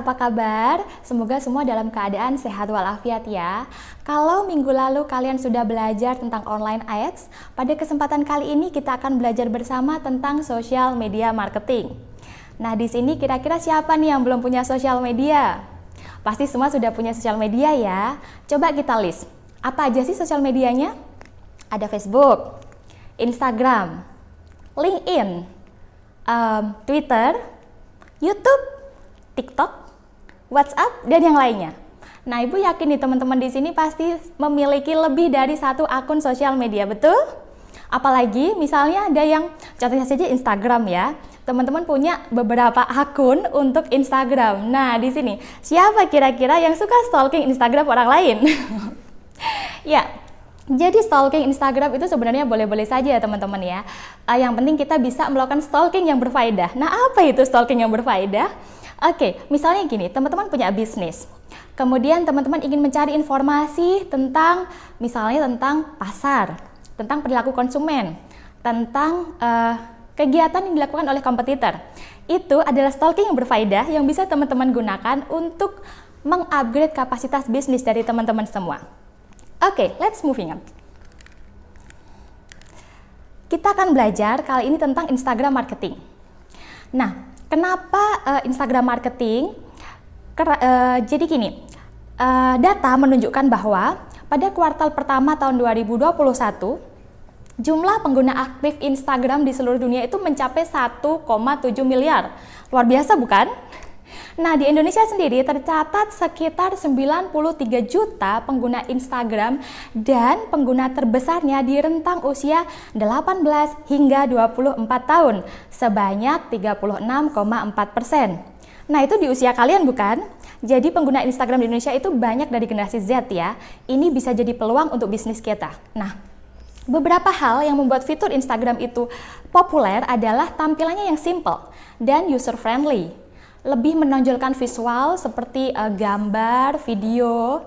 apa kabar? Semoga semua dalam keadaan sehat walafiat ya. Kalau minggu lalu kalian sudah belajar tentang online ads, pada kesempatan kali ini kita akan belajar bersama tentang social media marketing. Nah, di sini kira-kira siapa nih yang belum punya social media? Pasti semua sudah punya social media ya. Coba kita list. Apa aja sih social medianya? Ada Facebook, Instagram, LinkedIn, Twitter, YouTube, TikTok, WhatsApp, dan yang lainnya. Nah, Ibu yakin nih teman-teman di sini pasti memiliki lebih dari satu akun sosial media, betul? Apalagi misalnya ada yang contohnya saja Instagram ya. Teman-teman punya beberapa akun untuk Instagram. Nah, di sini siapa kira-kira yang suka stalking Instagram orang lain? Ya. Jadi stalking Instagram itu sebenarnya boleh-boleh saja ya teman-teman ya. Yang penting kita bisa melakukan stalking yang berfaedah. Nah, apa itu stalking yang berfaedah? Oke, misalnya gini, teman-teman punya bisnis. Kemudian teman-teman ingin mencari informasi tentang, misalnya tentang pasar, tentang perilaku konsumen, tentang kegiatan yang dilakukan oleh kompetitor. Itu adalah stalking yang berfaedah yang bisa teman-teman gunakan untuk mengupgrade kapasitas bisnis dari teman-teman semua. Oke, let's moving on. Kita akan belajar kali ini tentang Instagram marketing. Nah, kenapa Instagram marketing? Jadi gini, data menunjukkan bahwa pada kuartal pertama tahun 2021, jumlah pengguna aktif Instagram di seluruh dunia itu mencapai 1,7 miliar. Luar biasa bukan? Nah, di Indonesia sendiri tercatat sekitar 93 juta pengguna Instagram dan pengguna terbesarnya di rentang usia 18 hingga 24 tahun, sebanyak 36,4%. Nah, itu di usia kalian bukan? Jadi pengguna Instagram di Indonesia itu banyak dari generasi Z ya. Ini bisa jadi peluang untuk bisnis kita. Nah, beberapa hal yang membuat fitur Instagram itu populer adalah tampilannya yang simple dan user-friendly. Lebih menonjolkan visual seperti gambar, video,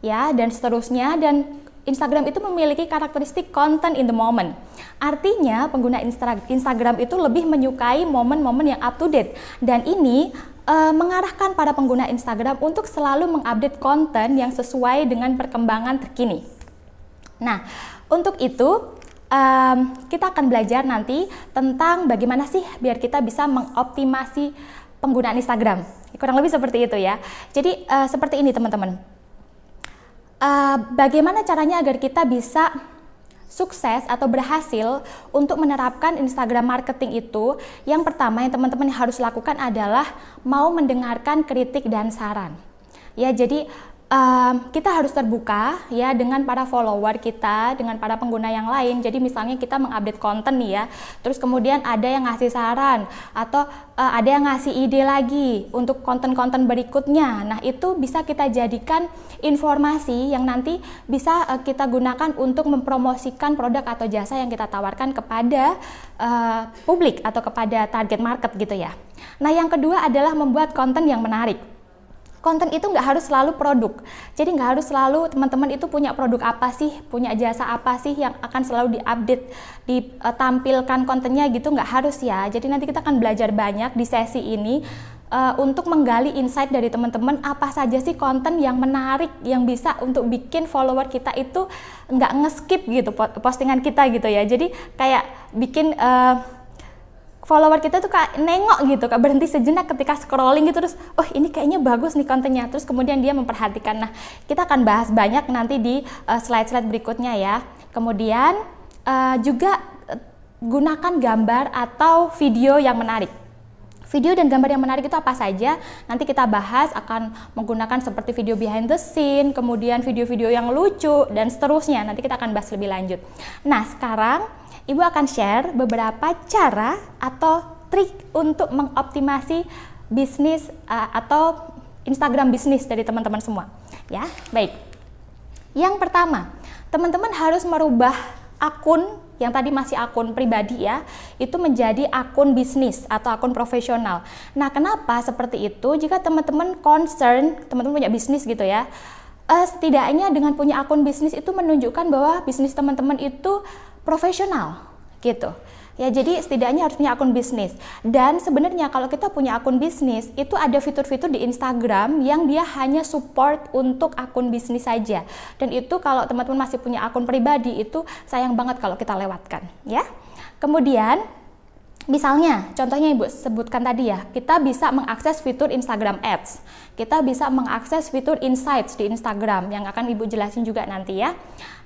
ya, dan seterusnya. Dan Instagram itu memiliki karakteristik content in the moment. Artinya pengguna Instagram itu lebih menyukai momen-momen yang up to date. Dan ini mengarahkan para pengguna Instagram untuk selalu mengupdate konten yang sesuai dengan perkembangan terkini. Nah, untuk itu kita akan belajar nanti tentang bagaimana sih biar kita bisa mengoptimasi penggunaan Instagram. Kurang lebih seperti itu ya. Jadi seperti ini teman-teman. Bagaimana caranya agar kita bisa sukses atau berhasil untuk menerapkan Instagram marketing itu? Yang pertama yang teman-teman harus lakukan adalah mau mendengarkan kritik dan saran. Ya, jadi kita harus terbuka ya dengan para follower kita, dengan para pengguna yang lain. Jadi misalnya kita mengupdate konten nih ya, terus kemudian ada yang ngasih saran atau ada yang ngasih ide lagi untuk konten-konten berikutnya. Nah, itu bisa kita jadikan informasi yang nanti bisa kita gunakan untuk mempromosikan produk atau jasa yang kita tawarkan kepada publik atau kepada target market gitu ya. Nah, yang kedua adalah membuat konten yang menarik. Konten itu nggak harus selalu produk, jadi nggak harus selalu teman-teman itu punya produk apa sih, punya jasa apa sih yang akan selalu diupdate, ditampilkan kontennya gitu, nggak harus ya. Jadi nanti kita akan belajar banyak di sesi ini untuk menggali insight dari teman-teman apa saja sih konten yang menarik, yang bisa untuk bikin follower kita itu nggak nge-skip gitu postingan kita gitu ya. Jadi kayak bikin follower kita tuh kayak nengok gitu, kayak berhenti sejenak ketika scrolling gitu, terus oh ini kayaknya bagus nih kontennya, terus kemudian dia memperhatikan. Nah, kita akan bahas banyak nanti di slide-slide berikutnya ya. Kemudian juga gunakan gambar atau video yang menarik. Video dan gambar yang menarik itu apa saja? Nanti kita bahas, akan menggunakan seperti video behind the scene, kemudian video-video yang lucu, dan seterusnya. Nanti kita akan bahas lebih lanjut. Nah, sekarang Ibu akan share beberapa cara atau trik untuk mengoptimasi bisnis atau Instagram bisnis dari teman-teman semua. Ya, baik. Yang pertama, teman-teman harus merubah akun yang tadi masih akun pribadi ya, itu menjadi akun bisnis atau akun profesional. Nah, kenapa seperti itu? Jika teman-teman concern, teman-teman punya bisnis gitu ya, setidaknya dengan punya akun bisnis itu menunjukkan bahwa bisnis teman-teman itu profesional gitu. Ya, jadi setidaknya harus punya akun bisnis. Dan sebenarnya kalau kita punya akun bisnis, itu ada fitur-fitur di Instagram yang dia hanya support untuk akun bisnis saja. Dan itu kalau teman-teman masih punya akun pribadi, itu sayang banget kalau kita lewatkan, ya. Kemudian, misalnya, contohnya Ibu sebutkan tadi ya, kita bisa mengakses fitur Instagram Ads. Kita bisa mengakses fitur Insights di Instagram, yang akan Ibu jelasin juga nanti ya.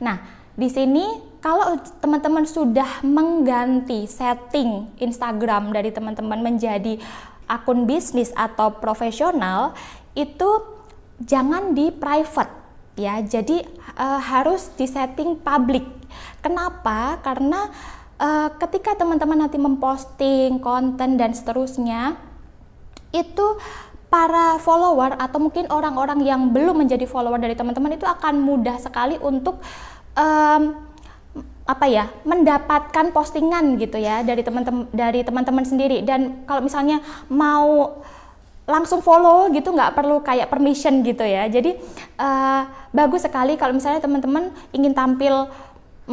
Nah, di sini kalau teman-teman sudah mengganti setting Instagram dari teman-teman menjadi akun bisnis atau profesional, itu jangan di private ya. Jadi harus di setting public. Kenapa? Karena ketika teman-teman nanti memposting konten dan seterusnya, itu para follower atau mungkin orang-orang yang belum menjadi follower dari teman-teman itu akan mudah sekali untuk mendapatkan postingan gitu ya dari teman-teman sendiri. Dan kalau misalnya mau langsung follow gitu, nggak perlu kayak permission gitu ya. Jadi bagus sekali kalau misalnya teman-teman ingin tampil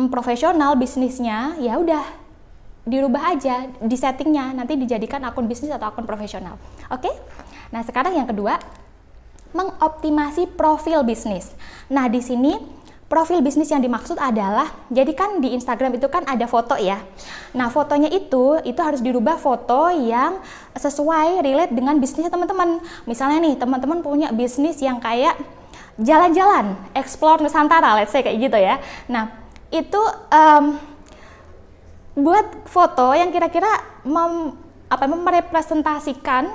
profesional bisnisnya, ya udah dirubah aja di settingnya, nanti dijadikan akun bisnis atau akun profesional. Oke? Nah, sekarang yang kedua, mengoptimasi profil bisnis. Nah, di sini profil bisnis yang dimaksud adalah, jadi kan di Instagram itu kan ada foto ya. Nah, fotonya itu harus dirubah foto yang sesuai relate dengan bisnisnya teman-teman. Misalnya nih, teman-teman punya bisnis yang kayak jalan-jalan, explore Nusantara, let's say kayak gitu ya. Nah, itu buat foto yang kira-kira merepresentasikan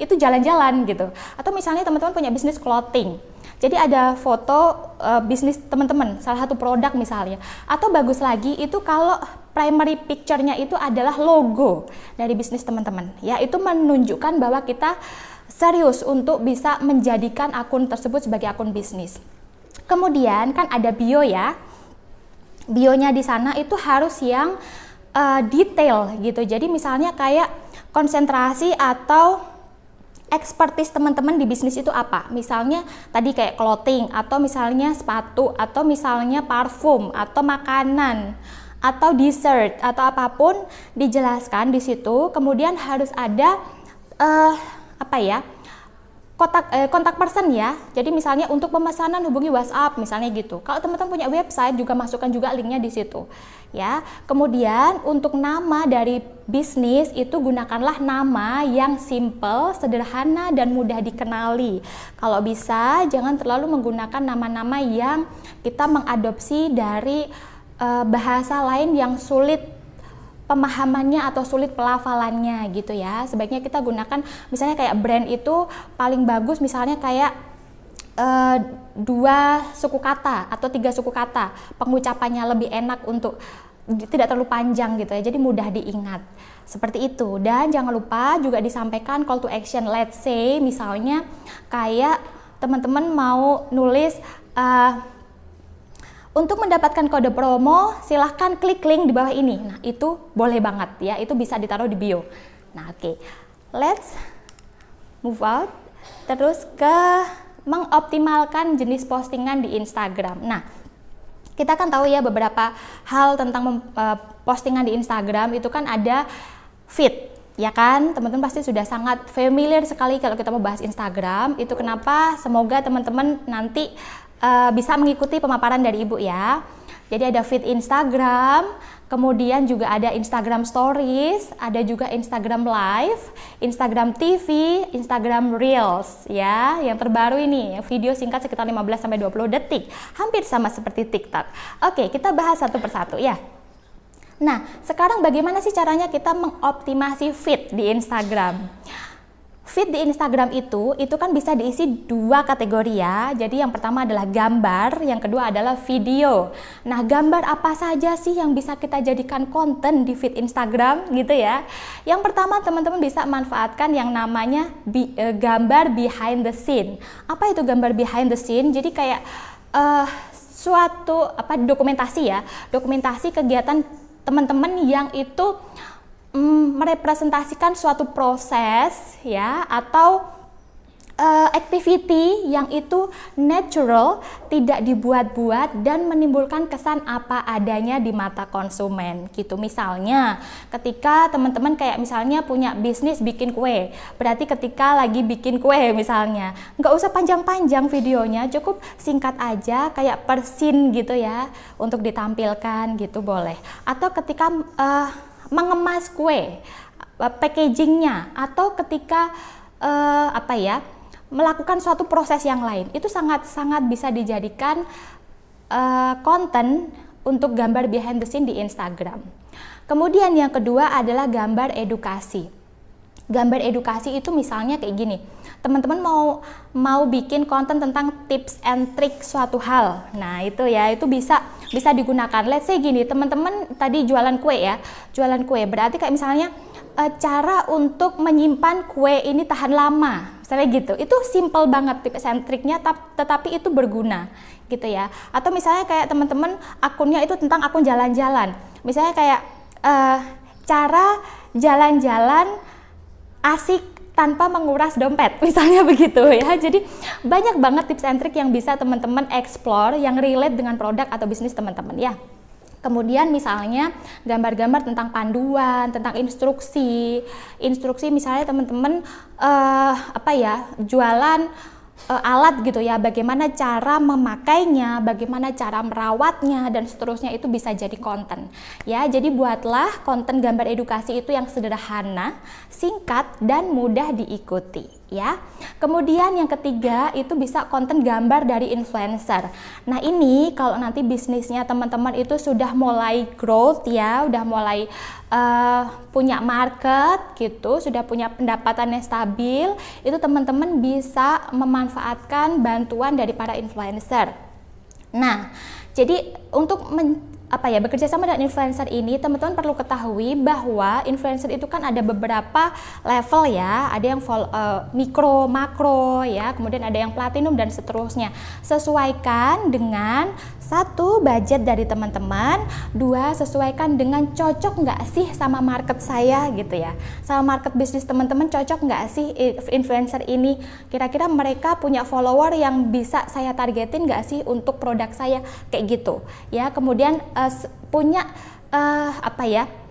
itu jalan-jalan gitu. Atau misalnya teman-teman punya bisnis clothing. Jadi ada foto bisnis teman-teman, salah satu produk misalnya. Atau bagus lagi itu kalau primary picture-nya itu adalah logo dari bisnis teman-teman. Ya, itu menunjukkan bahwa kita serius untuk bisa menjadikan akun tersebut sebagai akun bisnis. Kemudian kan ada bio ya. Bionya di sana itu harus yang detail gitu. Jadi misalnya kayak konsentrasi atau expertise teman-teman di bisnis itu apa? Misalnya tadi kayak clothing, atau misalnya sepatu, atau misalnya parfum, atau makanan, atau dessert, atau apapun dijelaskan di situ. Kemudian harus ada kontak person ya. Jadi misalnya untuk pemesanan hubungi WhatsApp misalnya gitu. Kalau teman-teman punya website juga masukkan juga linknya di situ. Ya. Kemudian untuk nama dari bisnis itu gunakanlah nama yang simple, sederhana dan mudah dikenali. Kalau bisa jangan terlalu menggunakan nama-nama yang kita mengadopsi dari bahasa lain yang sulit pemahamannya atau sulit pelafalannya gitu ya. Sebaiknya kita gunakan misalnya kayak brand itu paling bagus misalnya kayak 2 suku kata atau 3 suku kata, pengucapannya lebih enak untuk tidak terlalu panjang gitu ya, jadi mudah diingat seperti itu. Dan jangan lupa juga disampaikan call to action. Let's say misalnya kayak teman-teman mau nulis untuk mendapatkan kode promo silahkan klik link di bawah ini. Nah, itu boleh banget ya, itu bisa ditaruh di bio. Nah, oke. Let's move out terus ke mengoptimalkan jenis postingan di Instagram. Nah, kita kan tahu ya beberapa hal tentang postingan di Instagram itu kan ada feed, ya kan? Teman-teman pasti sudah sangat familiar sekali kalau kita mau bahas Instagram. Itu kenapa semoga teman-teman nanti bisa mengikuti pemaparan dari Ibu ya. Jadi ada feed Instagram, kemudian juga ada Instagram Stories, ada juga Instagram Live, Instagram TV, Instagram Reels ya. Yang terbaru ini video singkat sekitar 15-20 detik, hampir sama seperti TikTok. Oke, kita bahas satu persatu ya. Nah, sekarang bagaimana sih caranya kita mengoptimasi feed di Instagram? Feed di Instagram itu kan bisa diisi 2 kategori ya. Jadi yang pertama adalah gambar, yang kedua adalah video. Nah, gambar apa saja sih yang bisa kita jadikan konten di feed Instagram gitu ya. Yang pertama teman-teman bisa manfaatkan yang namanya gambar behind the scene. Apa itu gambar behind the scene? Jadi kayak suatu dokumentasi ya, dokumentasi kegiatan teman-teman yang itu merepresentasikan suatu proses ya, atau activity yang itu natural, tidak dibuat-buat dan menimbulkan kesan apa adanya di mata konsumen gitu. Misalnya ketika teman-teman kayak misalnya punya bisnis bikin kue, berarti ketika lagi bikin kue misalnya nggak usah panjang-panjang videonya, cukup singkat aja kayak per scene gitu ya untuk ditampilkan gitu boleh. Atau ketika mengemas kue, packagingnya, atau ketika melakukan suatu proses yang lain, itu sangat-sangat bisa dijadikan konten untuk gambar behind the scene di Instagram. Kemudian yang kedua adalah gambar edukasi. Gambar edukasi itu misalnya kayak gini, teman-teman mau bikin konten tentang tips and trik suatu hal. Nah itu ya, itu bisa digunakan. Let's say gini, teman-teman tadi jualan kue ya, jualan kue berarti kayak misalnya cara untuk menyimpan kue ini tahan lama, misalnya gitu. Itu simple banget tips and triknya, tetapi itu berguna gitu ya. Atau misalnya kayak teman-teman akunnya itu tentang akun jalan-jalan, misalnya kayak cara jalan-jalan asik tanpa menguras dompet, misalnya begitu ya. Jadi banyak banget tips and trik yang bisa teman-teman explore yang relate dengan produk atau bisnis teman-teman ya. Kemudian misalnya gambar-gambar tentang panduan, tentang instruksi misalnya teman-teman jualan alat gitu ya, bagaimana cara memakainya, bagaimana cara merawatnya dan seterusnya, itu bisa jadi konten ya. Jadi buatlah konten gambar edukasi itu yang sederhana, singkat dan mudah diikuti ya. Kemudian yang ketiga itu bisa konten gambar dari influencer. Nah ini kalau nanti bisnisnya teman-teman itu sudah mulai growth ya, udah mulai punya market gitu, sudah punya pendapatan yang stabil, itu teman-teman bisa memanfaatkan bantuan dari para influencer. Nah, jadi untuk bekerja sama dengan influencer ini, teman-teman perlu ketahui bahwa influencer itu kan ada beberapa level ya, ada yang mikro, makro ya, kemudian ada yang platinum dan seterusnya. Sesuaikan dengan satu, budget dari teman-teman, dua, sesuaikan dengan cocok nggak sih sama market saya gitu ya, sama market bisnis teman-teman, cocok nggak sih influencer ini, kira-kira mereka punya follower yang bisa saya targetin nggak sih untuk produk saya, kayak gitu ya. Kemudian punya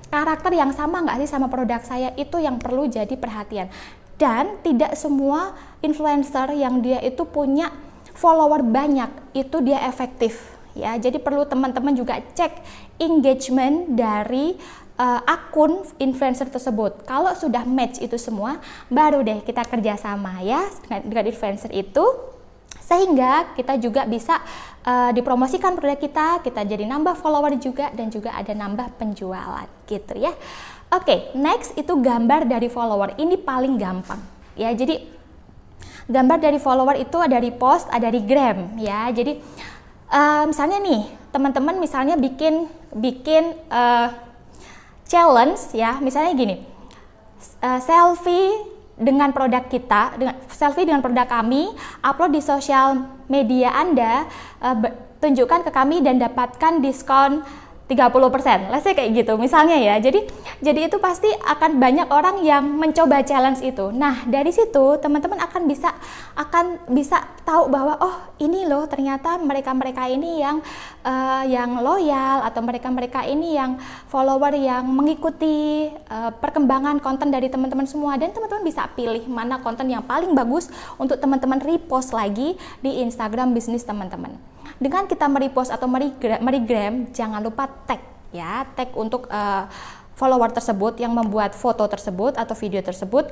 karakter yang sama nggak sih sama produk saya, itu yang perlu jadi perhatian. Dan tidak semua influencer yang dia itu punya follower banyak itu dia efektif ya. Jadi perlu teman-teman juga cek engagement dari akun influencer tersebut. Kalau sudah match itu semua, baru deh kita kerjasama ya dengan influencer itu, sehingga kita juga bisa dipromosikan produk kita jadi nambah follower juga, dan juga ada nambah penjualan gitu ya. Oke, next itu gambar dari follower. Ini paling gampang ya. Jadi gambar dari follower itu ada repost, ada regram ya. Jadi misalnya nih teman-teman misalnya bikin challenge ya, misalnya gini, selfie dengan produk kita, selfie dengan produk kami, upload di sosial media Anda, tunjukkan ke kami dan dapatkan diskon 30%, let's say kayak gitu misalnya ya. Jadi itu pasti akan banyak orang yang mencoba challenge itu. Nah dari situ teman-teman akan bisa tahu bahwa oh ini loh ternyata mereka ini yang loyal, atau mereka ini yang follower yang mengikuti perkembangan konten dari teman-teman semua, dan teman-teman bisa pilih mana konten yang paling bagus untuk teman-teman repost lagi di Instagram bisnis teman-teman. Dengan kita merepost atau meregram, jangan lupa tag ya, tag untuk follower tersebut yang membuat foto tersebut atau video tersebut.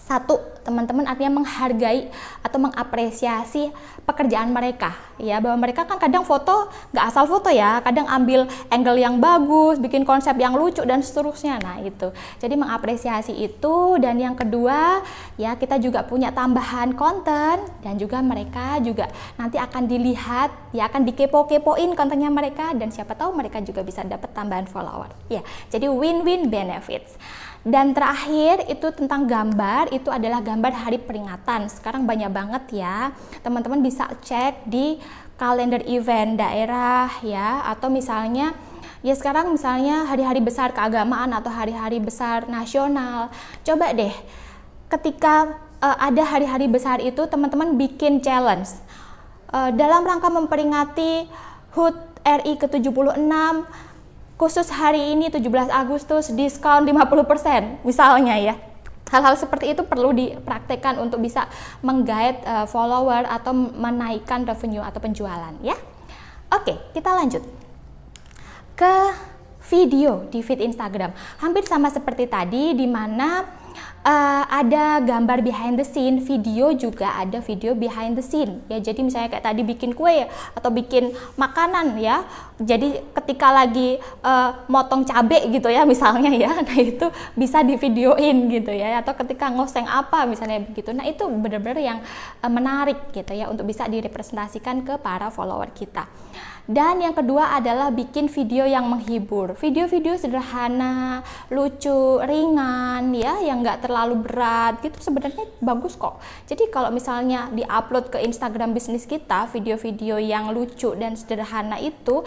Satu, teman-teman artinya menghargai atau mengapresiasi pekerjaan mereka ya, bahwa mereka kan kadang foto nggak asal foto ya, kadang ambil angle yang bagus, bikin konsep yang lucu dan seterusnya. Nah itu, jadi mengapresiasi itu. Dan yang kedua ya, kita juga punya tambahan konten, dan juga mereka juga nanti akan dilihat ya, akan dikepo-kepoin kontennya mereka, dan siapa tahu mereka juga bisa dapat tambahan follower ya. Jadi win-win benefits. Dan terakhir itu tentang gambar, itu adalah gambar hari peringatan. Sekarang banyak banget ya, teman-teman bisa cek di kalender event daerah ya, atau misalnya ya sekarang misalnya hari-hari besar keagamaan atau hari-hari besar nasional. Coba deh ketika ada hari-hari besar itu teman-teman bikin challenge dalam rangka memperingati HUT RI ke-76, khusus hari ini 17 Agustus diskon 50% misalnya ya. Hal-hal seperti itu perlu dipraktekkan untuk bisa menggait follower atau menaikkan revenue atau penjualan ya. Oke, kita lanjut ke video di feed Instagram. Hampir sama seperti tadi, di mana ada gambar behind the scene, video juga ada video behind the scene ya. Jadi misalnya kayak tadi bikin kue atau bikin makanan ya, jadi ketika lagi motong cabe gitu ya misalnya ya, nah itu bisa divideoin gitu ya, atau ketika ngoseng apa misalnya begitu. Nah itu benar-benar yang menarik gitu ya untuk bisa direpresentasikan ke para follower kita. Dan yang kedua adalah bikin video yang menghibur, video-video sederhana, lucu, ringan ya, yang nggak terlalu berat gitu, sebenarnya bagus kok. Jadi kalau misalnya diupload ke Instagram bisnis kita video-video yang lucu dan sederhana itu,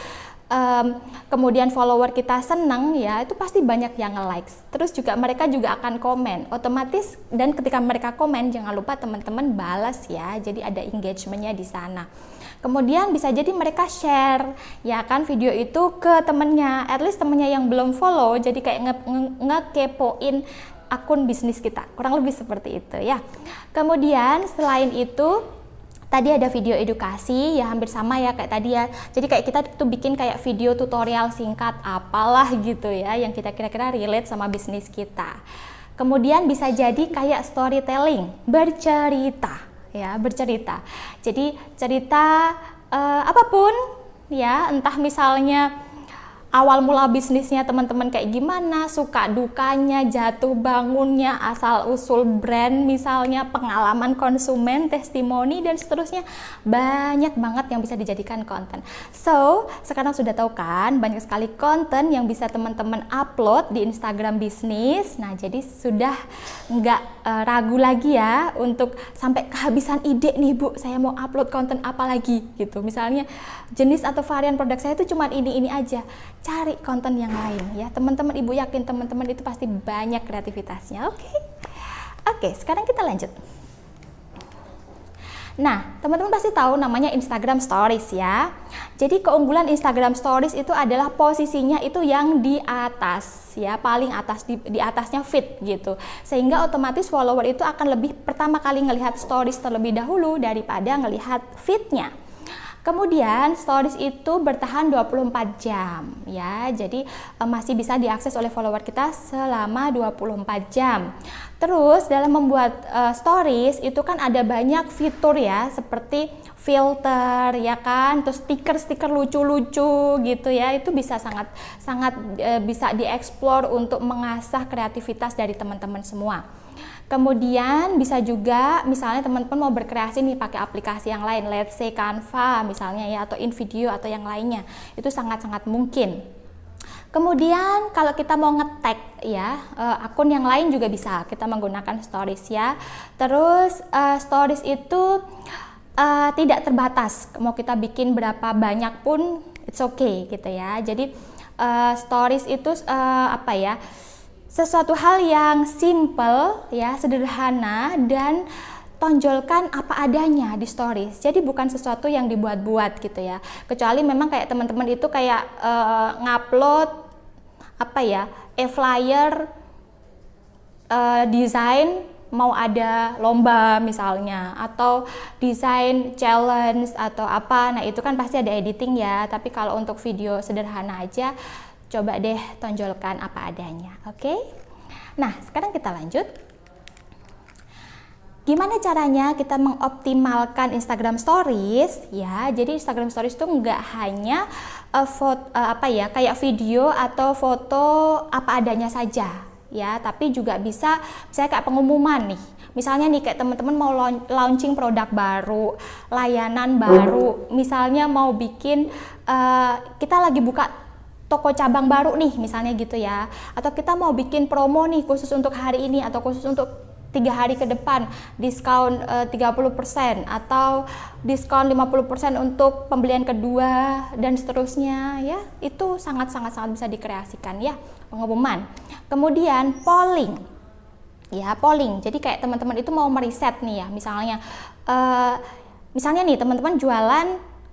kemudian follower kita seneng ya, itu pasti banyak yang nge-likes. Terus juga mereka juga akan komen otomatis, dan ketika mereka komen jangan lupa teman-teman balas ya, jadi ada engagementnya di sana. Kemudian bisa jadi mereka share ya kan video itu ke temennya, at least temennya yang belum follow, jadi kayak ngekepoin akun bisnis kita, kurang lebih seperti itu ya. Kemudian selain itu tadi ada video edukasi ya, hampir sama ya kayak tadi ya. Jadi kayak kita tuh bikin kayak video tutorial singkat apalah gitu ya, yang kita kira-kira relate sama bisnis kita. Kemudian bisa jadi kayak storytelling, bercerita ya, bercerita. Jadi cerita apapun ya, entah misalnya awal mula bisnisnya teman-teman kayak gimana, suka dukanya, jatuh bangunnya, asal usul brand misalnya, pengalaman konsumen, testimoni dan seterusnya, banyak banget yang bisa dijadikan konten. So, sekarang sudah tahu kan, banyak sekali konten yang bisa teman-teman upload di Instagram bisnis. Nah, jadi sudah nggak ragu lagi ya untuk sampai kehabisan ide nih Bu, saya mau upload konten apa lagi gitu. Misalnya jenis atau varian produk saya itu cuma ini aja. Cari konten yang lain ya teman-teman. Ibu yakin teman-teman itu pasti banyak kreativitasnya. Oke, sekarang kita lanjut. Nah, teman-teman pasti tahu namanya Instagram Stories ya. Jadi keunggulan Instagram Stories itu adalah posisinya itu yang di atas ya, paling atas, di atasnya feed gitu. Sehingga otomatis follower itu akan lebih pertama kali ngelihat stories terlebih dahulu daripada ngelihat feednya. Kemudian stories itu bertahan 24 jam ya, jadi masih bisa diakses oleh follower kita selama 24 jam. Terus dalam membuat stories itu kan ada banyak fitur ya, seperti filter ya kan, terus stiker-stiker lucu-lucu gitu ya, itu bisa sangat bisa dieksplor untuk mengasah kreativitas dari teman-teman semua. Kemudian bisa juga misalnya teman-teman mau berkreasi nih pakai aplikasi yang lain, let's say Canva misalnya ya, atau InVideo atau yang lainnya, itu sangat-sangat mungkin. Kemudian kalau kita mau nge-tag ya, akun yang lain juga bisa kita menggunakan stories ya. Terus stories itu tidak terbatas, mau kita bikin berapa banyak pun it's okay gitu ya. Jadi stories itu apa ya, sesuatu hal yang simple ya, sederhana, dan tonjolkan apa adanya di stories. Jadi bukan sesuatu yang dibuat-buat gitu ya. Kecuali memang kayak teman-teman itu kayak ngupload apa ya, e-flyer desain mau ada lomba misalnya, atau desain challenge atau apa. Nah, itu kan pasti ada editing ya. Tapi kalau untuk video sederhana aja, coba deh tonjolkan apa adanya, oke? Nah, sekarang kita lanjut. Gimana caranya kita mengoptimalkan Instagram Stories? Ya, jadi Instagram Stories itu nggak hanya kayak video atau foto apa adanya saja, ya, tapi juga bisa misalnya kayak pengumuman nih. Misalnya nih kayak teman-teman mau launching produk baru, layanan baru, misalnya mau bikin kita lagi buka toko cabang baru nih misalnya gitu ya, atau kita mau bikin promo nih khusus untuk hari ini atau khusus untuk 3 hari ke depan, diskon 30% atau diskon 50% untuk pembelian kedua dan seterusnya ya, itu sangat bisa dikreasikan ya, pengumuman. Kemudian polling. ya, polling. Jadi kayak teman-teman itu mau meriset nih ya, misalnya nih teman-teman jualan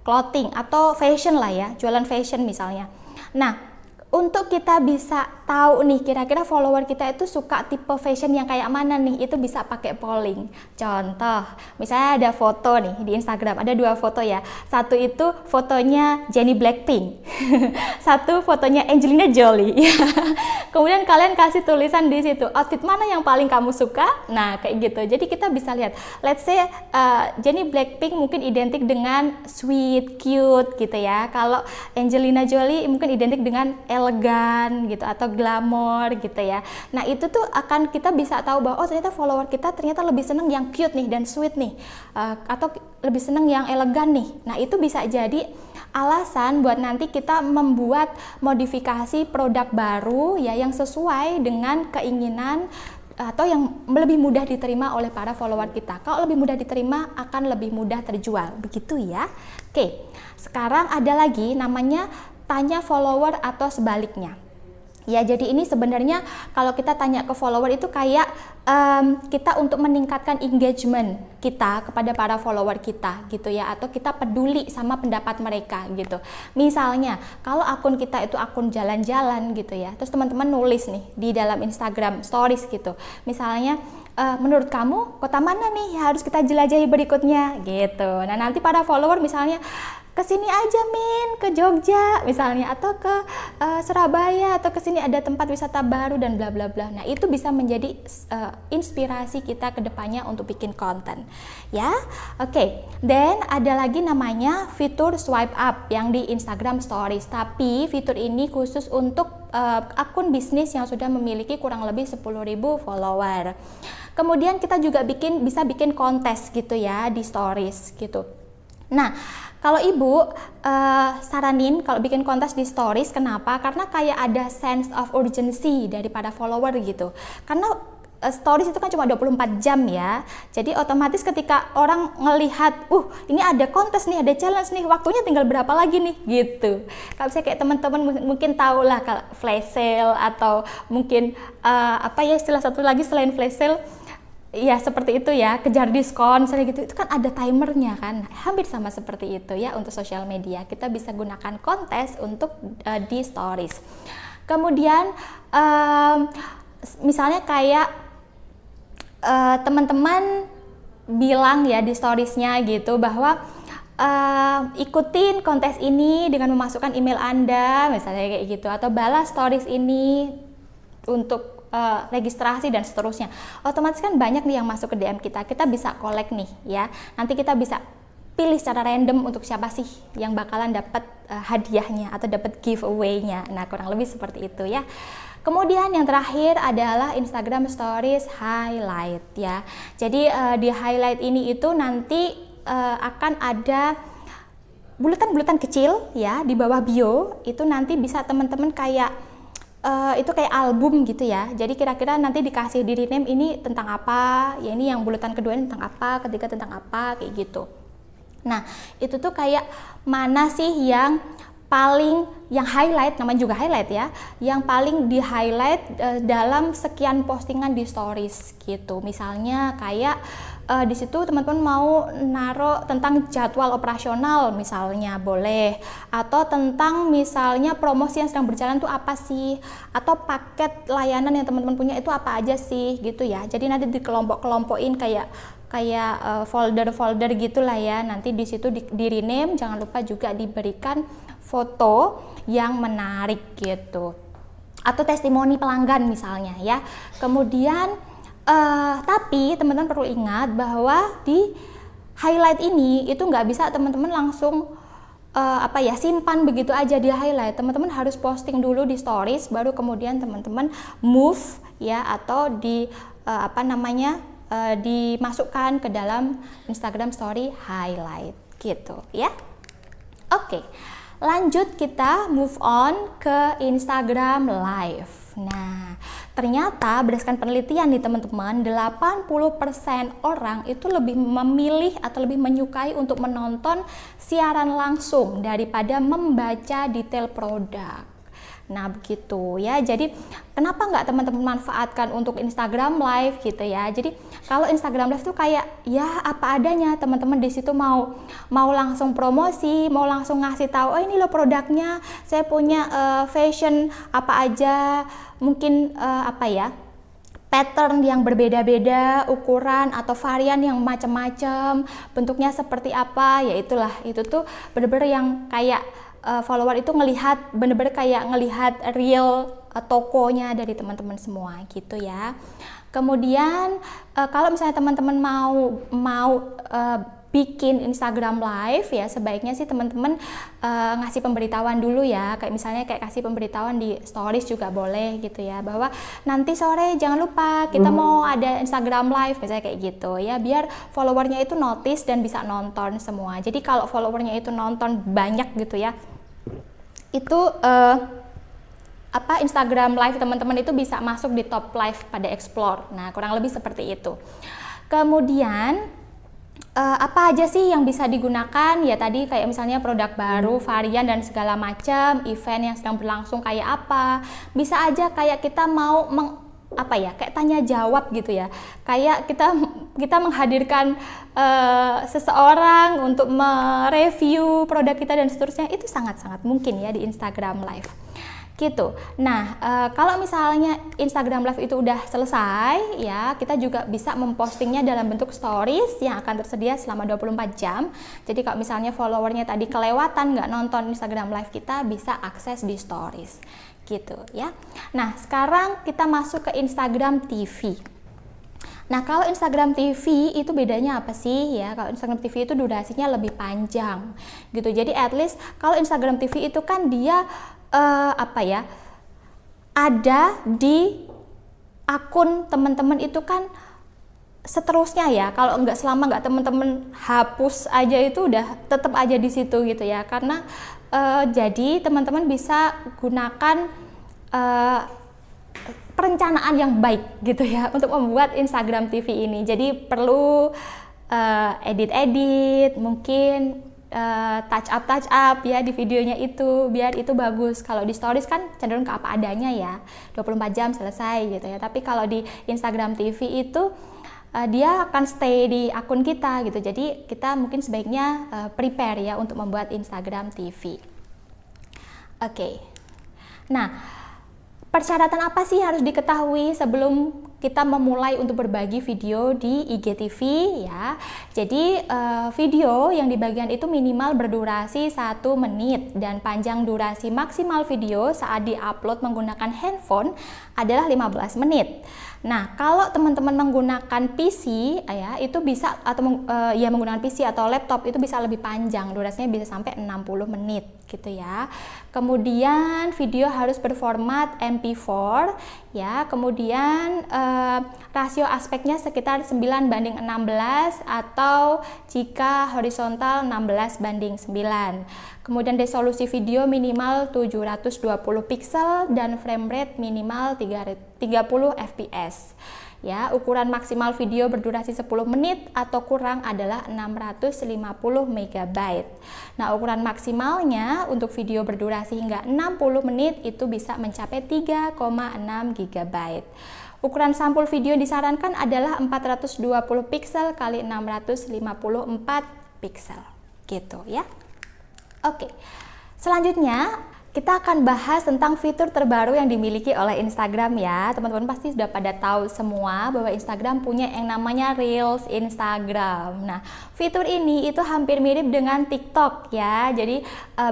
clothing atau fashion lah ya, jualan fashion misalnya. Nah, untuk kita bisa tahu nih kira-kira follower kita itu suka tipe fashion yang kayak mana nih, itu bisa pakai polling. Contoh, misalnya ada foto nih di Instagram, ada 2 foto ya. Satu itu fotonya Jennie Blackpink, satu fotonya Angelina Jolie. Kemudian kalian kasih tulisan di situ, outfit mana yang paling kamu suka? Nah, kayak gitu. Jadi kita bisa lihat, let's say Jennie Blackpink mungkin identik dengan sweet, cute gitu ya. Kalau Angelina Jolie mungkin identik dengan elegan gitu atau glamor gitu ya. Nah, itu tuh akan kita bisa tahu bahwa oh ternyata follower kita ternyata lebih seneng yang cute nih dan sweet nih, atau lebih seneng yang elegan nih. Nah, itu bisa jadi alasan buat nanti kita membuat modifikasi produk baru ya yang sesuai dengan keinginan atau yang lebih mudah diterima oleh para follower kita. Kalau lebih mudah diterima akan lebih mudah terjual, begitu ya. Oke, sekarang ada lagi namanya tanya follower atau sebaliknya. Ya, jadi ini sebenarnya kalau kita tanya ke follower itu kayak kita untuk meningkatkan engagement kita kepada para follower kita gitu ya, atau kita peduli sama pendapat mereka gitu. Misalnya kalau akun kita itu akun jalan-jalan gitu ya, terus teman-teman nulis nih di dalam Instagram stories gitu, misalnya menurut kamu kota mana nih harus kita jelajahi berikutnya gitu. Nah, nanti para follower misalnya kesini aja Min, ke Jogja misalnya, atau ke Surabaya, atau kesini ada tempat wisata baru dan bla bla bla. Nah, itu bisa menjadi inspirasi kita ke depannya untuk bikin konten ya. Oke. Dan ada lagi namanya fitur swipe up yang di Instagram Stories, tapi fitur ini khusus untuk akun bisnis yang sudah memiliki kurang lebih 10.000 follower. Kemudian kita juga bisa bikin kontes gitu ya di Stories gitu. Nah, kalau ibu saranin kalau bikin kontes di stories, kenapa? Karena kayak ada sense of urgency daripada follower gitu. Karena stories itu kan cuma 24 jam ya. Jadi otomatis ketika orang ngelihat, ini ada kontes nih, ada challenge nih, waktunya tinggal berapa lagi nih gitu. Kalau misalnya kayak teman-teman mungkin tahu lah kalau flash sale atau mungkin istilah satu lagi selain flash sale, ya seperti itu ya, kejar diskon misalnya gitu, itu kan ada timernya kan. Hampir sama seperti itu ya untuk sosial media, kita bisa gunakan kontes untuk di stories. Kemudian misalnya kayak teman-teman bilang ya di storiesnya gitu bahwa ikutin kontes ini dengan memasukkan email Anda misalnya kayak gitu, atau balas stories ini untuk registrasi dan seterusnya. Otomatis kan banyak nih yang masuk ke DM kita bisa collect nih ya. Nanti kita bisa pilih secara random untuk siapa sih yang bakalan dapat hadiahnya atau dapat giveaway-nya. Nah, kurang lebih seperti itu ya. Kemudian yang terakhir adalah Instagram Stories Highlight ya. Jadi di highlight ini itu nanti akan ada bulatan-bulatan kecil ya di bawah bio, itu nanti bisa teman-teman kayak itu kayak album gitu ya. Jadi kira-kira nanti dikasih di rename ini tentang apa, ya ini yang bulatan kedua ini tentang apa, ketiga tentang apa, kayak gitu. Nah, itu tuh kayak mana sih yang highlight, namanya juga highlight ya, yang paling di highlight dalam sekian postingan di stories gitu. Misalnya kayak di situ teman-teman mau naruh tentang jadwal operasional misalnya boleh, atau tentang misalnya promosi yang sedang berjalan tuh apa sih, atau paket layanan yang teman-teman punya itu apa aja sih gitu ya. Jadi nanti dikelompok-kelompokin kayak folder-folder gitulah ya. Nanti di situ di rename, jangan lupa juga diberikan foto yang menarik gitu, atau testimoni pelanggan misalnya ya. Kemudian tapi teman-teman perlu ingat bahwa di highlight ini itu nggak bisa teman-teman langsung simpan begitu aja di highlight. Teman-teman harus posting dulu di stories, baru kemudian teman-teman move ya, atau dimasukkan ke dalam Instagram Story Highlight gitu ya. Oke, lanjut kita move on ke Instagram Live. Nah, ternyata berdasarkan penelitian nih teman-teman, 80% orang itu lebih memilih atau lebih menyukai untuk menonton siaran langsung daripada membaca detail produk. Nah begitu ya, jadi kenapa nggak teman-teman manfaatkan untuk Instagram Live gitu ya. Jadi kalau Instagram Live tuh kayak ya apa adanya, teman-teman di situ mau langsung promosi, mau langsung ngasih tahu, oh ini loh produknya, saya punya fashion apa aja, mungkin apa ya, pattern yang berbeda-beda, ukuran atau varian yang macam-macam, bentuknya seperti apa, ya itulah, itu tuh bener-bener yang kayak follower itu ngelihat, bener-bener kayak ngelihat real tokonya dari teman-teman semua gitu ya. Kemudian kalau misalnya teman-teman mau bikin Instagram Live ya, sebaiknya sih teman-teman ngasih pemberitahuan dulu ya, kayak misalnya kayak kasih pemberitahuan di stories juga boleh gitu ya, bahwa nanti sore jangan lupa kita mau ada Instagram Live misalnya kayak gitu ya, biar followernya itu notice dan bisa nonton semua. Jadi kalau followernya itu nonton banyak gitu ya, itu Instagram Live teman-teman itu bisa masuk di top live pada Explore. Nah kurang lebih seperti itu. Kemudian apa aja sih yang bisa digunakan ya, tadi kayak misalnya produk baru, varian dan segala macam, event yang sedang berlangsung kayak apa, bisa aja kayak kita mau kayak tanya jawab gitu ya, kayak kita menghadirkan seseorang untuk mereview produk kita dan seterusnya, itu sangat-sangat mungkin ya di Instagram Live gitu. Nah kalau misalnya Instagram Live itu udah selesai ya, kita juga bisa mempostingnya dalam bentuk stories yang akan tersedia selama 24 jam. Jadi kalau misalnya followernya tadi kelewatan nggak nonton Instagram Live kita, bisa akses di stories gitu ya. Nah sekarang kita masuk ke Instagram TV. Nah kalau Instagram TV itu bedanya apa sih ya? Kalau Instagram TV itu durasinya lebih panjang gitu. Jadi at least kalau Instagram TV itu kan dia ada di akun teman-teman itu kan seterusnya ya. Kalau selama nggak teman-teman hapus aja, itu udah tetap aja di situ gitu ya. Karena jadi teman-teman bisa gunakan perencanaan yang baik gitu ya untuk membuat Instagram TV ini. Jadi perlu edit-edit, mungkin touch up ya di videonya itu, biar itu bagus. Kalau di stories kan cenderung ke apa adanya ya, 24 jam selesai gitu ya. Tapi kalau di Instagram TV itu dia akan stay di akun kita gitu. Jadi kita mungkin sebaiknya prepare ya untuk membuat Instagram TV. Oke. Nah, persyaratan apa sih harus diketahui sebelum kita memulai untuk berbagi video di IGTV ya. Jadi video yang dibagikan itu minimal berdurasi 1 menit dan panjang durasi maksimal video saat diupload menggunakan handphone adalah 15 menit. Nah, kalau teman-teman menggunakan PC ya, itu bisa, atau menggunakan PC atau laptop, itu bisa lebih panjang, durasinya bisa sampai 60 menit gitu ya. Kemudian video harus berformat MP4 ya. Kemudian rasio aspeknya sekitar 9:16 atau jika horizontal 16:9. Kemudian resolusi video minimal 720 pixel dan frame rate minimal 30 fps. Ya, ukuran maksimal video berdurasi 10 menit atau kurang adalah 650 MB. Nah, ukuran maksimalnya untuk video berdurasi hingga 60 menit itu bisa mencapai 3,6 GB. Ukuran sampul video disarankan adalah 420 pixel kali 654 pixel. Gitu ya. Oke, selanjutnya kita akan bahas tentang fitur terbaru yang dimiliki oleh Instagram ya. Teman-teman pasti sudah pada tahu semua bahwa Instagram punya yang namanya Reels Instagram. Nah, fitur ini itu hampir mirip dengan TikTok ya. Jadi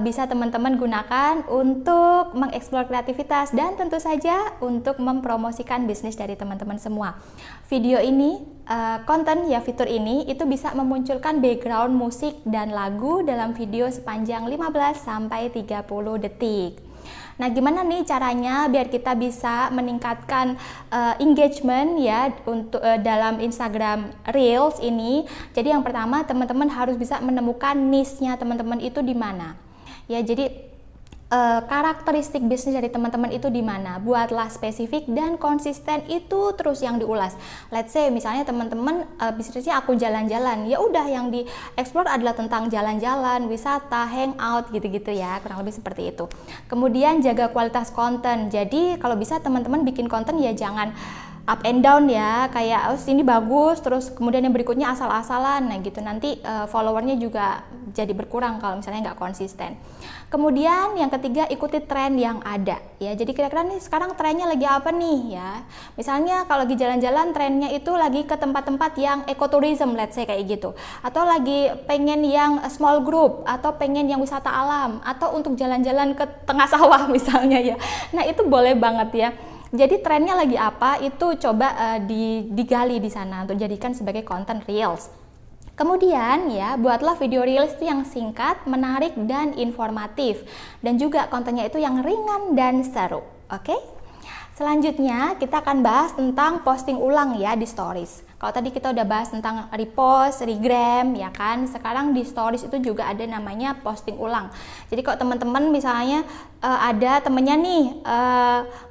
bisa teman-teman gunakan untuk mengeksplor kreativitas dan tentu saja untuk mempromosikan bisnis dari teman-teman semua. Video ini, konten ya, fitur ini itu bisa memunculkan background musik dan lagu dalam video sepanjang 15-30 detik. Nah, gimana nih caranya biar kita bisa meningkatkan engagement ya untuk dalam Instagram Reels ini? Jadi yang pertama, teman-teman harus bisa menemukan niche-nya teman-teman itu di mana. Ya, jadi karakteristik bisnis dari teman-teman itu di mana. Buatlah spesifik dan konsisten, itu terus yang diulas. Let's say misalnya teman-teman bisnisnya akun jalan-jalan, ya udah yang dieksplor adalah tentang jalan-jalan, wisata, hangout gitu-gitu ya, kurang lebih seperti itu. Kemudian jaga kualitas konten. Jadi kalau bisa teman-teman bikin konten ya jangan up and down ya, kayak oh ini bagus terus kemudian yang berikutnya asal-asalan, nah gitu nanti followernya juga jadi berkurang kalau misalnya nggak konsisten. Kemudian yang ketiga, ikuti tren yang ada ya. Jadi kira-kira nih sekarang trennya lagi apa nih ya, misalnya kalau lagi jalan-jalan trennya itu lagi ke tempat-tempat yang ekotourism, let's say kayak gitu, atau lagi pengen yang small group, atau pengen yang wisata alam, atau untuk jalan-jalan ke tengah sawah misalnya ya. Nah itu boleh banget ya. Jadi trennya lagi apa itu coba digali di sana untuk jadikan sebagai konten reels. Kemudian ya, buatlah video reels itu yang singkat, menarik dan informatif, dan juga kontennya itu yang ringan dan seru. Oke? Selanjutnya kita akan bahas tentang posting ulang ya di stories. Kalau tadi kita udah bahas tentang repost, regram ya kan, sekarang di stories itu juga ada namanya posting ulang. Jadi kalau teman-teman misalnya ada temennya nih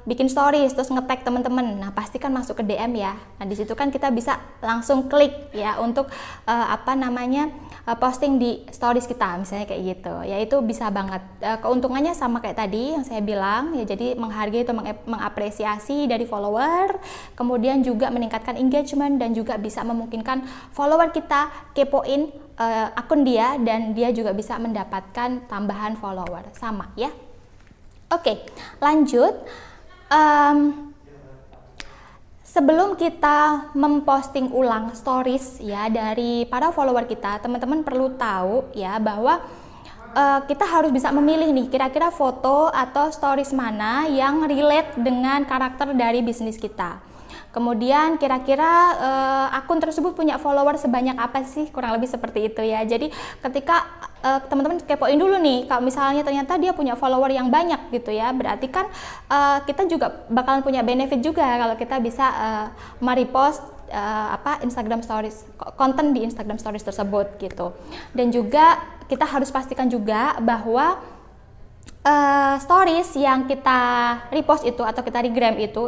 bikin stories terus nge-tag teman-teman, nah pasti kan masuk ke DM ya. Nah di situ kan kita bisa langsung klik ya untuk posting di stories kita misalnya kayak gitu. Ya itu bisa banget. Keuntungannya sama kayak tadi yang saya bilang ya, jadi menghargai atau mengapresiasi dari follower, kemudian juga meningkatkan engagement dan juga bisa memungkinkan follower kita kepoin akun dia dan dia juga bisa mendapatkan tambahan follower sama ya. Oke, lanjut. Sebelum kita memposting ulang stories ya dari para follower kita, teman-teman perlu tahu ya bahwa kita harus bisa memilih nih kira-kira foto atau stories mana yang relate dengan karakter dari bisnis kita. Kemudian kira-kira akun tersebut punya follower sebanyak apa sih, kurang lebih seperti itu ya. Jadi ketika teman-teman kepoin dulu nih, kalau misalnya ternyata dia punya follower yang banyak gitu ya, berarti kan kita juga bakalan punya benefit juga kalau kita bisa merepost Instagram Stories, konten di Instagram Stories tersebut gitu. Dan juga kita harus pastikan juga bahwa stories yang kita repost itu atau kita regram itu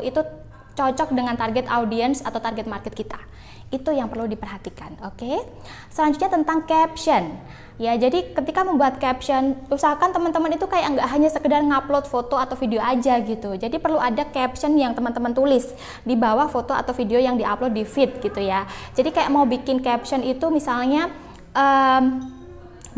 cocok dengan target audience atau target market kita. Itu yang perlu diperhatikan, oke? Selanjutnya tentang caption. Ya, jadi ketika membuat caption, usahakan teman-teman itu kayak nggak hanya sekedar ngupload foto atau video aja gitu. Jadi perlu ada caption yang teman-teman tulis di bawah foto atau video yang diupload di feed gitu ya. Jadi kayak mau bikin caption itu misalnya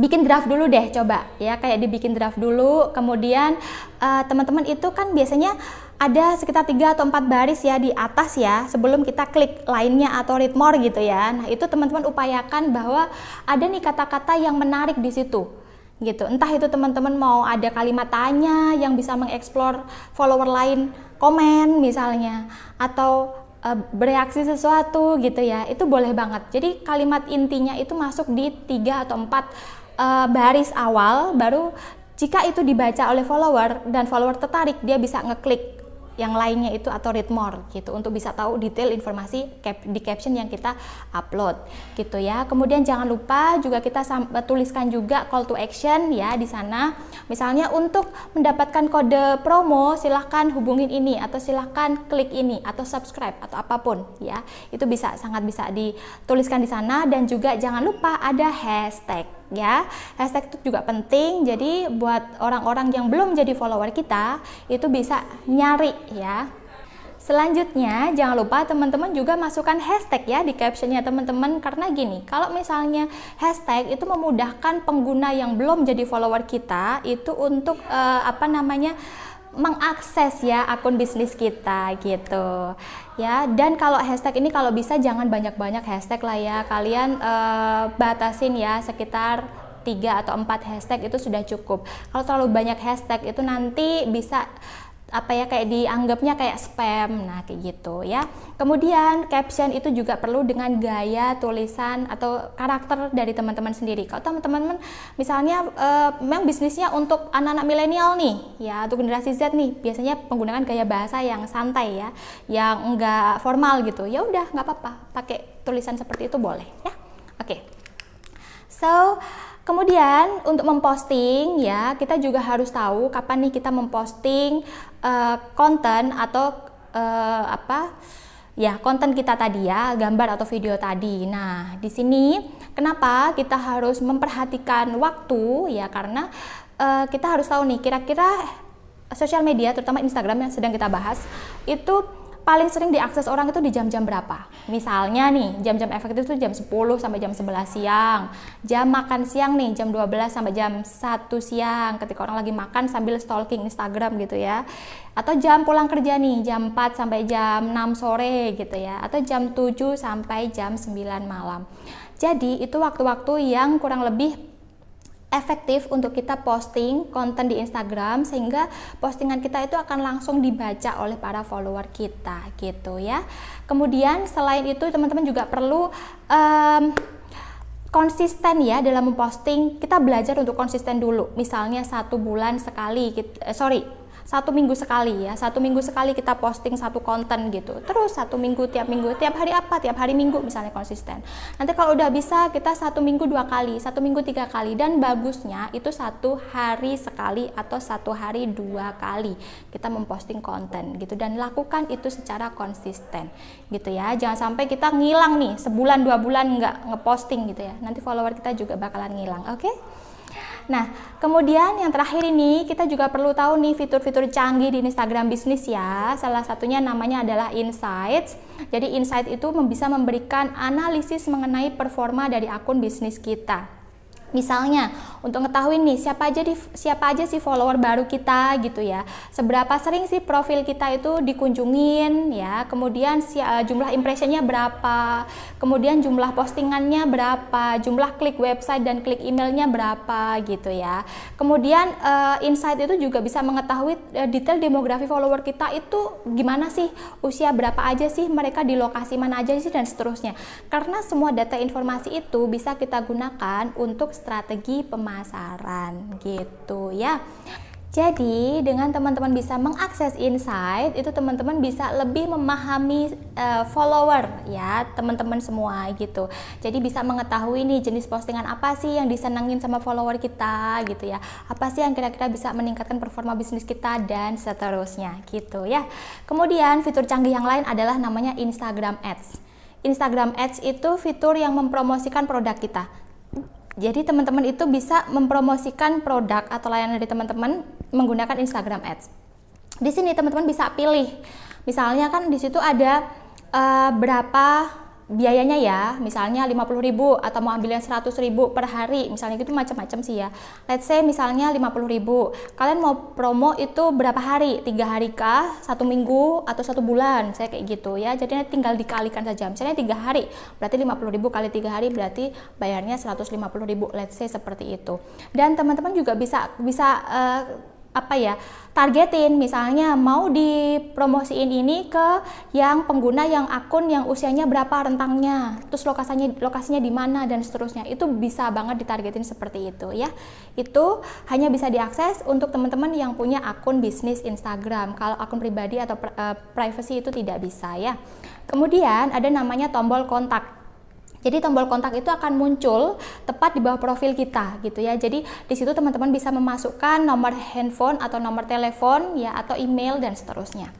bikin draft dulu deh coba ya, kayak dibikin draft dulu, kemudian teman-teman itu kan biasanya ada sekitar 3 atau 4 baris ya di atas ya sebelum kita klik lainnya atau read more gitu ya. Nah itu teman-teman upayakan bahwa ada nih kata-kata yang menarik di situ gitu. Entah itu teman-teman mau ada kalimat tanya yang bisa mengeksplor follower lain komen misalnya, atau bereaksi sesuatu gitu ya, itu boleh banget. Jadi kalimat intinya itu masuk di 3 atau 4 baris awal, baru jika itu dibaca oleh follower dan follower tertarik, dia bisa ngeklik yang lainnya itu atau read more gitu untuk bisa tahu detail informasi di caption yang kita upload gitu ya. Kemudian jangan lupa juga kita tuliskan juga call to action ya di sana. Misalnya untuk mendapatkan kode promo silahkan hubungin ini, atau silahkan klik ini, atau subscribe, atau apapun ya. Itu sangat bisa dituliskan di sana. Dan juga jangan lupa ada hashtag ya. Hashtag itu juga penting, jadi buat orang-orang yang belum jadi follower kita itu bisa nyari ya. Selanjutnya jangan lupa teman-teman juga masukkan hashtag ya di captionnya teman-teman, karena gini, kalau misalnya hashtag itu memudahkan pengguna yang belum jadi follower kita itu untuk mengakses ya akun bisnis kita gitu ya. Dan kalau hashtag ini kalau bisa jangan banyak-banyak hashtag lah ya, kalian batasin ya sekitar 3 atau 4 hashtag itu sudah cukup. Kalau terlalu banyak hashtag itu nanti bisa kayak dianggapnya kayak spam, nah kayak gitu ya. Kemudian caption itu juga perlu dengan gaya tulisan atau karakter dari teman-teman sendiri. Kalau teman-teman misalnya memang bisnisnya untuk anak-anak milenial nih ya, untuk generasi Z nih, biasanya menggunakan gaya bahasa yang santai ya, yang enggak formal gitu, ya udah nggak apa-apa pakai tulisan seperti itu boleh ya. Oke. So Kemudian untuk memposting ya, kita juga harus tahu kapan nih kita memposting konten atau konten kita tadi ya, gambar atau video tadi. Nah, di sini kenapa kita harus memperhatikan waktu ya, karena kita harus tahu nih kira-kira sosial media, terutama Instagram yang sedang kita bahas, itu paling sering diakses orang itu di jam-jam berapa? Misalnya nih, jam-jam efektif itu jam 10 sampai jam 11 siang. Jam makan siang nih, jam 12 sampai jam 1 siang, ketika orang lagi makan sambil stalking Instagram gitu ya. Atau jam pulang kerja nih, jam 4 sampai jam 6 sore gitu ya. Atau jam 7 sampai jam 9 malam. Jadi, itu waktu-waktu yang kurang lebih efektif untuk kita posting konten di Instagram, sehingga postingan kita itu akan langsung dibaca oleh para follower kita gitu ya. Kemudian selain itu teman-teman juga perlu konsisten ya dalam memposting. Kita belajar untuk konsisten dulu, misalnya 1 minggu sekali ya, 1 minggu sekali kita posting satu konten gitu, terus 1 minggu, tiap hari tiap hari Minggu misalnya, konsisten. Nanti kalau udah bisa kita 1 minggu 2 kali, 1 minggu 3 kali, dan bagusnya itu 1 hari sekali atau 1 hari 2 kali kita memposting konten gitu, dan lakukan itu secara konsisten gitu ya. Jangan sampai kita ngilang nih sebulan 2 bulan nggak ngeposting gitu ya, nanti follower kita juga bakalan ngilang. Oke? Nah, kemudian yang terakhir ini kita juga perlu tahu nih fitur-fitur canggih di Instagram bisnis ya. Salah satunya namanya adalah Insights. Jadi Insight itu bisa memberikan analisis mengenai performa dari akun bisnis kita. Misalnya, untuk mengetahui nih siapa aja sih follower baru kita gitu ya. Seberapa sering sih profil kita itu dikunjungin ya. Kemudian jumlah impressionnya berapa. Kemudian jumlah postingannya berapa. Jumlah klik website dan klik emailnya berapa gitu ya. Kemudian Insight itu juga bisa mengetahui detail demografi follower kita itu gimana sih. Usia berapa aja sih mereka, di lokasi mana aja sih, dan seterusnya. Karena semua data informasi itu bisa kita gunakan untuk strategi pemasaran gitu ya. Jadi dengan teman-teman bisa mengakses Insight, itu teman-teman bisa lebih memahami follower ya, teman-teman semua gitu. Jadi bisa mengetahui nih jenis postingan apa sih yang disenangin sama follower kita gitu ya. Apa sih yang kira-kira bisa meningkatkan performa bisnis kita, dan seterusnya gitu ya. Kemudian fitur canggih yang lain adalah namanya Instagram Ads. Instagram Ads itu fitur yang mempromosikan produk kita. Jadi teman-teman itu bisa mempromosikan produk atau layanan dari teman-teman menggunakan Instagram Ads. Di sini teman-teman bisa pilih, misalnya kan di situ ada berapa biayanya ya, misalnya 50.000 atau mau ambil yang 100.000 per hari, misalnya gitu, macam-macam sih ya. Let's say misalnya 50.000, kalian mau promo itu berapa hari, 3 hari kah, 1 minggu atau 1 bulan, saya kayak gitu ya. Jadi tinggal dikalikan saja, misalnya 3 hari berarti 50.000 kali 3 hari berarti bayarnya 150.000, let's say seperti itu. Dan teman-teman juga bisa targetin, misalnya mau dipromosiin ini ke yang pengguna yang akun yang usianya berapa rentangnya, terus lokasinya di mana, dan seterusnya. Itu bisa banget ditargetin seperti itu ya. Itu hanya bisa diakses untuk teman-teman yang punya akun bisnis Instagram. Kalau akun pribadi atau privacy itu tidak bisa ya. Kemudian ada namanya tombol kontak. Jadi tombol kontak itu akan muncul tepat di bawah profil kita gitu ya. Jadi di situ teman-teman bisa memasukkan nomor handphone atau nomor telepon ya, atau email dan seterusnya.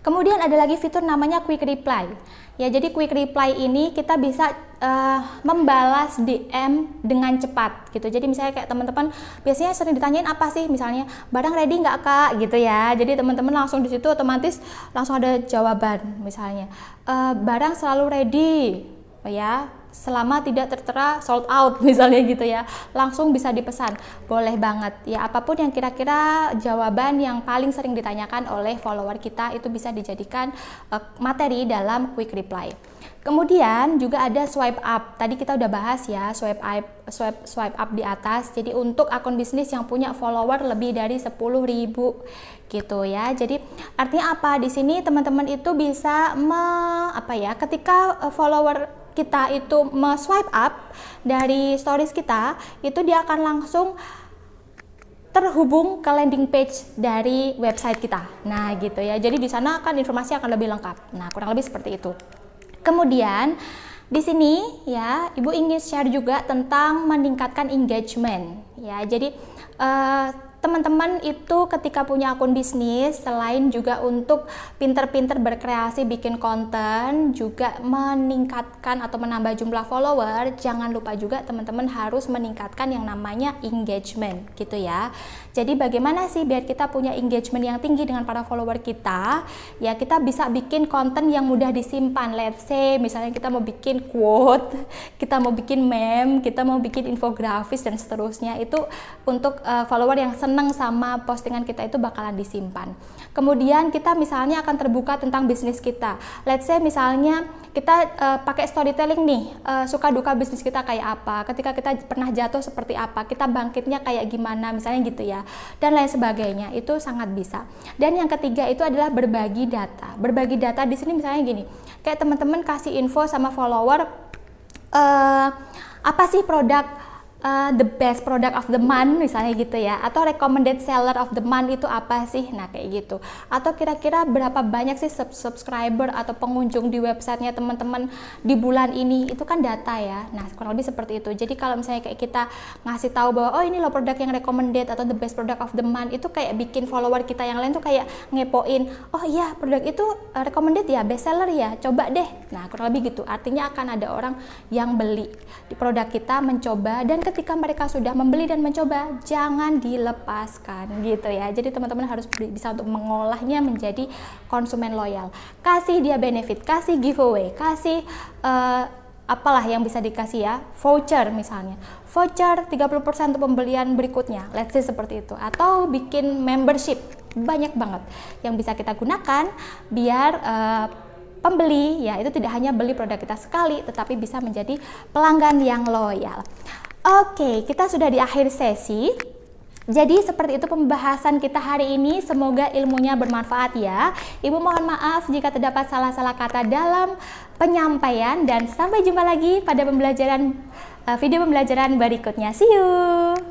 Kemudian ada lagi fitur namanya Quick Reply. Ya, jadi Quick Reply ini kita bisa membalas DM dengan cepat gitu. Jadi misalnya kayak teman-teman biasanya sering ditanyain apa sih, misalnya barang ready nggak kak gitu ya. Jadi teman-teman langsung di situ otomatis langsung ada jawaban, misalnya barang selalu ready ya, selama tidak tertera sold out misalnya gitu ya, langsung bisa dipesan. Boleh banget ya, apapun yang kira-kira jawaban yang paling sering ditanyakan oleh follower kita itu bisa dijadikan materi dalam Quick Reply. Kemudian juga ada swipe up. Tadi kita udah bahas ya, swipe up di atas. Jadi untuk akun bisnis yang punya follower lebih dari 10.000 gitu ya. Jadi artinya apa? Di sini teman-teman itu bisa ketika follower kita itu swipe up dari stories kita, itu dia akan langsung terhubung ke landing page dari website kita. Nah, gitu ya. Jadi di sana kan informasi akan lebih lengkap. Nah, kurang lebih seperti itu. Kemudian Di sini ya, Ibu ingin share juga tentang meningkatkan engagement ya. Jadi teman-teman itu ketika punya akun bisnis, selain juga untuk pinter-pinter berkreasi bikin konten, juga meningkatkan atau menambah jumlah follower, jangan lupa juga teman-teman harus meningkatkan yang namanya engagement gitu ya. Jadi bagaimana sih biar kita punya engagement yang tinggi dengan para follower kita? Ya kita bisa bikin konten yang mudah disimpan. Let's say misalnya kita mau bikin quote, kita mau bikin meme, kita mau bikin infografis dan seterusnya. Itu untuk follower yang senang sama postingan kita itu bakalan disimpan. Kemudian kita misalnya akan terbuka tentang bisnis kita. Let's say misalnya kita pakai storytelling nih, suka duka bisnis kita kayak apa, ketika kita pernah jatuh seperti apa, kita bangkitnya kayak gimana, misalnya gitu ya, dan lain sebagainya. Itu sangat bisa. Dan yang ketiga itu adalah berbagi data. Berbagi data di sini misalnya gini, kayak teman-teman kasih info sama follower, apa sih produk the best product of the month misalnya gitu ya, atau recommended seller of the month itu apa sih, nah kayak gitu. Atau kira-kira berapa banyak sih subscriber atau pengunjung di websitenya teman-teman di bulan ini, itu kan data ya. Nah kurang lebih seperti itu. Jadi kalau misalnya kayak kita ngasih tahu bahwa oh ini loh produk yang recommended atau the best product of the month, itu kayak bikin follower kita yang lain tuh kayak ngepoin, oh iya produk itu recommended ya, best seller ya, coba deh. Nah kurang lebih gitu, artinya akan ada orang yang beli di produk kita, mencoba, dan ketika mereka sudah membeli dan mencoba, jangan dilepaskan gitu ya. Jadi teman-teman harus bisa untuk mengolahnya menjadi konsumen loyal. Kasih dia benefit, kasih giveaway, kasih apalah yang bisa dikasih ya, voucher misalnya. Voucher 30% untuk pembelian berikutnya, let's say seperti itu. Atau bikin membership, banyak banget yang bisa kita gunakan biar pembeli ya itu tidak hanya beli produk kita sekali, tetapi bisa menjadi pelanggan yang loyal. Oke, kita sudah di akhir sesi. Jadi seperti itu pembahasan kita hari ini, semoga ilmunya bermanfaat ya. Ibu mohon maaf jika terdapat salah-salah kata dalam penyampaian, dan sampai jumpa lagi pada video pembelajaran berikutnya. See you!